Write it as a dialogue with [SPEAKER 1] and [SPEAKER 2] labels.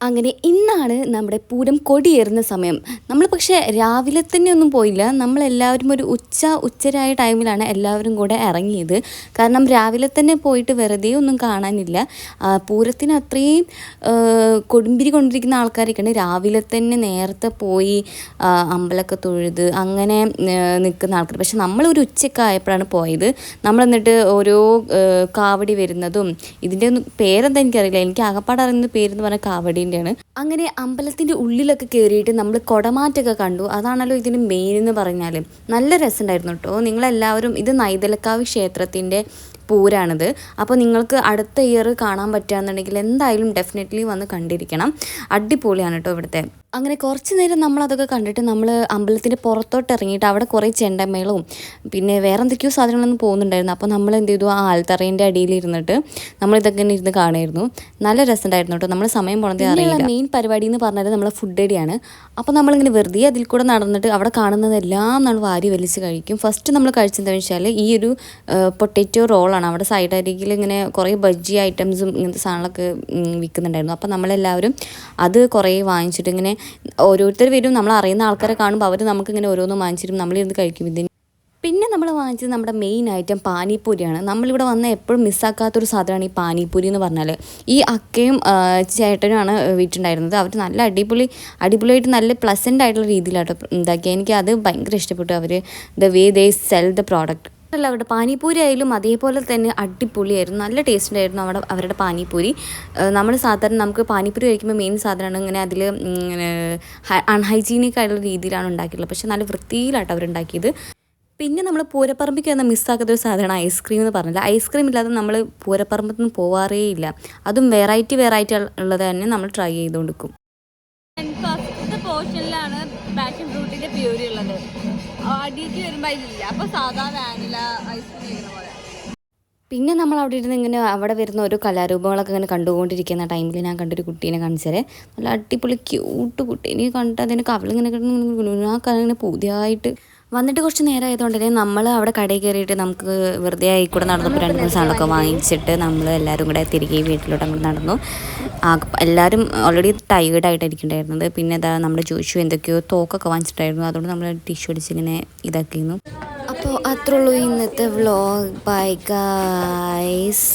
[SPEAKER 1] അങ്ങനെ ഇന്നാണ് നമ്മുടെ പൂരം കൊടിയേറുന്ന സമയം. നമ്മൾ പക്ഷേ രാവിലെ തന്നെ ഒന്നും പോയില്ല. നമ്മളെല്ലാവരും ഒരു ഉച്ചരായ ടൈമിലാണ് എല്ലാവരും കൂടെ ഇറങ്ങിയത്. കാരണം രാവിലെ തന്നെ പോയിട്ട് വെറുതെ ഒന്നും കാണാനില്ല. പൂരത്തിന് അത്രയും കൊടുമ്പിരി കൊണ്ടിരിക്കുന്ന ആൾക്കാരൊക്കെയാണ് രാവിലെ തന്നെ നേരത്തെ പോയി അമ്പലമൊക്കെ തൊഴുത് അങ്ങനെ നിൽക്കുന്ന ആൾക്കാർ. പക്ഷെ നമ്മളൊരു ഉച്ചയൊക്കെ ആയപ്പോഴാണ് പോയത്. നമ്മളെന്നിട്ട് ഓരോ കാവടി വരുന്നതും ഇതിൻ്റെ ഒന്നും പേരെന്താ എനിക്കറിയില്ല. എനിക്ക് ആകപ്പാട് അറിയുന്ന പേരെന്ന് പറഞ്ഞാൽ കാവടി. അങ്ങനെ അമ്പലത്തിൻ്റെ ഉള്ളിലൊക്കെ കയറിയിട്ട് നമ്മൾ കുടമാറ്റൊക്കെ കണ്ടു. അതാണല്ലോ ഇതിന് മെയിൻ എന്ന് പറഞ്ഞാൽ. നല്ല രസമുണ്ടായിരുന്നു കേട്ടോ. നിങ്ങളെല്ലാവരും ഇത് നൈതലക്കാവ് ക്ഷേത്രത്തിൻ്റെ പൂരാണിത്. അപ്പോൾ നിങ്ങൾക്ക് അടുത്ത ഇയർ കാണാൻ പറ്റുകയെന്നുണ്ടെങ്കിൽ എന്തായാലും ഡെഫിനറ്റ്ലി വന്ന് കണ്ടിരിക്കണം. അടിപൊളിയാണ് കേട്ടോ ഇവിടുത്തെ. അങ്ങനെ കുറച്ച് നേരം നമ്മളതൊക്കെ കണ്ടിട്ട് നമ്മൾ അമ്പലത്തിൻ്റെ പുറത്തോട്ട് ഇറങ്ങിയിട്ട് അവിടെ കുറേ ചെണ്ടമേളവും പിന്നെ വേറെ എന്തൊക്കെയോ സാധനങ്ങളൊന്നും പോകുന്നുണ്ടായിരുന്നു. അപ്പോൾ നമ്മൾ എന്ത് ചെയ്തു, ആ ആൽത്തറേൻ്റെ അടിയിൽ ഇരുന്നിട്ട് നമ്മളിതൊക്കെ ഇരുന്ന് കാണുമായിരുന്നു. നല്ല രസമുണ്ടായിരുന്നു കേട്ടോ. നമ്മൾ സമയം പോണതേ അറിയില്ല. മെയിൻ പരിപാടി എന്ന് പറഞ്ഞാൽ നമ്മളെ ഫുഡ് അടിയാണ്. അപ്പോൾ നമ്മളിങ്ങനെ വെറുതെ അതിൽ കൂടെ നടന്നിട്ട് അവിടെ കാണുന്നതെല്ലാം നമ്മൾ വാരി വലിച്ച് കഴിക്കും. ഫസ്റ്റ് നമ്മൾ കഴിച്ചതെന്ന് വെച്ചാൽ ഈ ഒരു പൊട്ടറ്റോ റോളാണ്. അവിടെ സൈഡ് അരികിൽ ഇങ്ങനെ കുറേ ബജ്ജി ഐറ്റംസും ഇങ്ങനത്തെ സാധനങ്ങളൊക്കെ വിൽക്കുന്നുണ്ടായിരുന്നു. അപ്പോൾ നമ്മളെല്ലാവരും അത് കുറേ വാങ്ങിച്ചിട്ട് ഇങ്ങനെ ഓരോരുത്തർ വരും. നമ്മൾ അറിയുന്ന ആൾക്കാരെ കാണുമ്പോൾ അവർ നമുക്കിങ്ങനെ ഓരോന്നും വാങ്ങിച്ചിട്ടും നമ്മളിരുന്ന് കഴിക്കും. പിന്നെ നമ്മൾ വാങ്ങിച്ചത് നമ്മുടെ മെയിൻ ഐറ്റം പാനിപ്പൂരിയാണ്. നമ്മളിവിടെ വന്ന എപ്പോഴും മിസ്സാക്കാത്തൊരു സാധനമാണ് ഈ പാനിപ്പൂരി എന്ന് പറഞ്ഞാൽ. ഈ അക്കയും ചേട്ടനുമാണ് വീട്ടിലുണ്ടായിരുന്നത്. അവർ നല്ല അടിപൊളിയായിട്ട് നല്ല പ്ലസൻ്റ് ആയിട്ടുള്ള രീതിയിലാട്ടോ ഉണ്ടാക്കി. എനിക്ക് അത് ഭയങ്കര ഇഷ്ടപ്പെട്ടു. അവർ the way they sell the product. അല്ല, അവരുടെ പാനിപ്പൂരി ആയാലും അതേപോലെ തന്നെ അടിപൊളിയായിരുന്നു. നല്ല ടേസ്റ്റ് ഉണ്ടായിരുന്നു അവരുടെ പാനിപ്പൂരി. നമ്മൾ സാധാരണ നമുക്ക് പാനിപ്പൂരി കഴിക്കുമ്പോൾ മെയിൻ സാധനമാണ് ഇങ്ങനെ അതിൽ അൺഹൈജീനിക് ആയിട്ടുള്ള രീതിയിലാണ് ഉണ്ടാക്കിയിട്ടുള്ളത്. പക്ഷേ നല്ല വൃത്തിയിലാട്ടോ അവരുണ്ടാക്കിയത്. പിന്നെ നമ്മൾ പൂരപ്പറമ്പിക്ക് വന്ന മിസ്സാക്കാത്ത ഒരു സാധനമാണ് ഐസ്ക്രീം എന്ന് പറഞ്ഞില്ല. ഐസ്ക്രീം ഇല്ലാതെ നമ്മൾ പൂരപ്പറമ്പത്ത് നിന്ന് പോവാറേ ഇല്ല. അതും വെറൈറ്റി ഉള്ളത് തന്നെ നമ്മൾ ട്രൈ ചെയ്തുകൊണ്ടിരിക്കും.
[SPEAKER 2] ഫസ്റ്റ് പോർഷനിലാണ് പാഷൻ ഫ്രൂട്ടിന്റെ പ്യൂരി ഉള്ളത്. അടിയിലേക്ക് വരുമ്പോൾ അതിലില്ല. അപ്പോൾ സാധാ വാനില ഐസ്ക്രീം ചെയ്യുന്ന പോലെ.
[SPEAKER 1] പിന്നെ നമ്മൾ അവിടെ ഇരുന്ന് ഇങ്ങനെ അവിടെ വരുന്ന ഓരോ കലാരൂപങ്ങളൊക്കെ ഇങ്ങനെ കണ്ടുകൊണ്ടിരിക്കുന്ന ടൈമിൽ ഞാൻ കണ്ടൊരു കുട്ടീനെ കാണിച്ചേ. നല്ല അടിപൊളി ക്യൂട്ട് കുട്ടി. എനിക്ക് കണ്ടിട്ട് അതിന് കവളിങ്ങനെ ആ കലിങ്ങനെ പുതിയതായിട്ട് വന്നിട്ട് കുറച്ച് നേരം ആയതുകൊണ്ട് തന്നെ നമ്മൾ അവിടെ കടയിൽ കയറിയിട്ട് നമുക്ക് വെറുതെ ആയിക്കൂടെ നടന്നപ്പോൾ 2-3 സാധനമൊക്കെ വാങ്ങിച്ചിട്ട് നമ്മൾ എല്ലാവരും കൂടെ തിരികെ വീട്ടിലോട്ട് അങ്ങോട്ട് നടന്നു. എല്ലാവരും ഓൾറെഡി ടയേർഡായിട്ടായിരിക്കുന്നുണ്ടായിരുന്നത്. പിന്നെ അതാ നമ്മുടെ ജോഷു എന്തൊക്കെയോ തോക്കൊക്കെ വാങ്ങിച്ചിട്ടായിരുന്നു. അതുകൊണ്ട് നമ്മൾ ടിഷ്യൂ അടിച്ചിങ്ങനെ ഇതാക്കിയിരുന്നു. അപ്പോൾ അത്രേ ഉള്ളൂ ഇന്നത്തെ വ്ളോഗ്. Bye guys.